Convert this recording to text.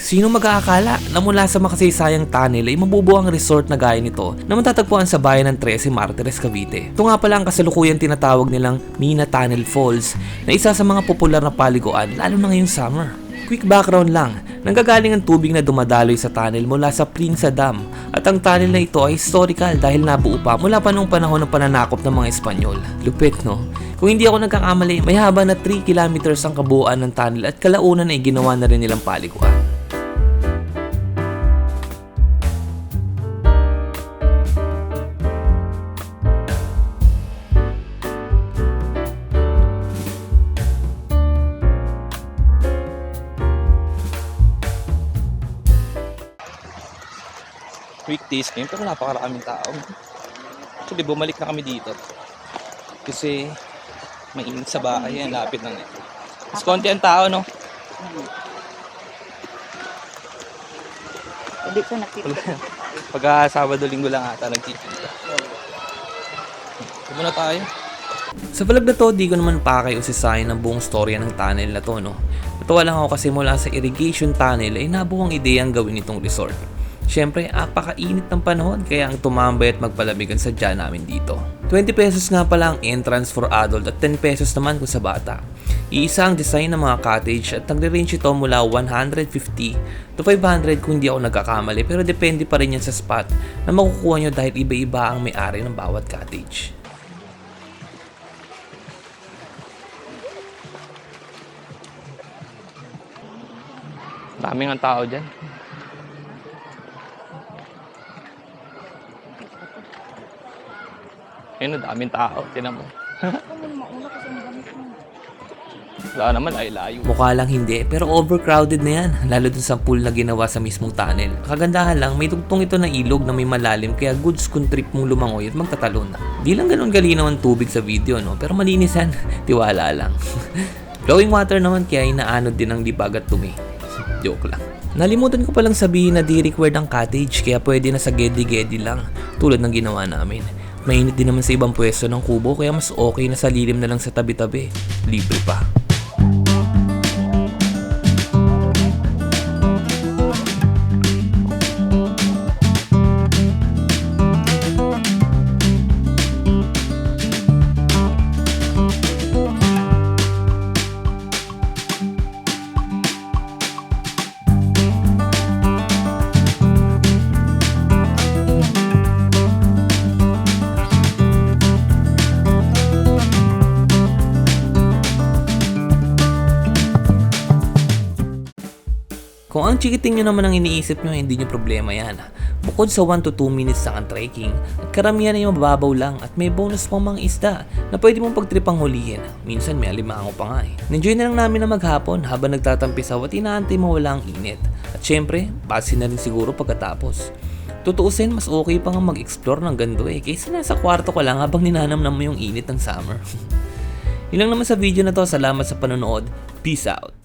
Sino mag-aakala na mula sa makasaysayang tunnel ay mabubuo ang resort na gaya nito na matatagpuan sa bayan ng 13 Martires, Cavite. Ito nga pala ang kasalukuyan tinatawag nilang Mina Tunnel Falls na isa sa mga popular na paliguan lalo na ngayong summer. Quick background lang, nanggagaling ang tubig na dumadaloy sa tunnel mula sa Prinsa Dam at ang tunnel na ito ay historical dahil nabuo pa mula pa noong panahon ng pananakop ng mga Espanyol. Lupit no? Kung hindi ako nagkakamali, may haba na 3 kilometers ang kabuuan ng tunnel at kalaunan ay ginawa na rin nilang paliguan. Weekdays ngayon pero napakaraming tao. Actually bumalik na kami dito kasi mainit sa bahay yan, lapit ng ito. Mas konti ang tao no? Hindi ko nakita. Pagka Sabado Linggo lang ata nagtitinda. Muna tayo. Sa vlog na to, di ko naman pakiusisahin ng buong storya ng tunnel na to no. Natuwa lang ako kasi mula sa irrigation tunnel ay nabuo ang ideyang gawin itong resort. Siyempre, apakainit ng panahon kaya ang tumambay at magpalamigan sa dyan namin dito. 20 pesos nga pala ang entrance for adult at 10 pesos naman kung sa bata. Iisa ang design ng mga cottage at nagre-range ito mula 150 to 500 kung hindi ako nagkakamali pero depende pa rin yan sa spot na makukuha nyo dahil iba-iba ang may-ari ng bawat cottage. Daming ang tao dyan. Ayun, daming tao. Tinan mo. Wala naman, ay layo. Mukha lang hindi, pero overcrowded na yan. Lalo dun sa pool na ginawa sa mismong tunnel. Kagandahan lang, may tugtong ito na ilog na may malalim kaya goods kung trip mong lumangoy at magtatalon. Di lang ganun galinaw ang tubig sa video, no? Pero malinis yan. Tiwala lang. Flowing water naman kaya inaanod din ang libag at tumi. Joke lang. Nalimutan ko palang sabihin na di required ang cottage kaya pwede na sa gedi-gedi lang tulad ng ginawa namin. Mainit din naman sa ibang pwesto ng kubo kaya mas okay na sa lilim na lang sa tabi-tabi. Libre pa. Kung ang chikiting nyo naman ang iniisip nyo, hindi nyo problema yan. Bukod sa 1 to 2 minutes sa trekking, at karamihan ay mababaw lang at may bonus pang mga isda na pwede mong pagtripang hulihin. Minsan may alimango pa nga eh. Enjoy na lang namin na maghapon habang nagtatampisaw at inaantay mawala ang init. At syempre, base na rin siguro pagkatapos. Tutuusin, mas okay pa nga mag-explore ng ganito eh kaysa nasa kwarto ka lang habang ninanamnam mo yung init ng summer. Yun lang naman sa video na to. Salamat sa panonood. Peace out!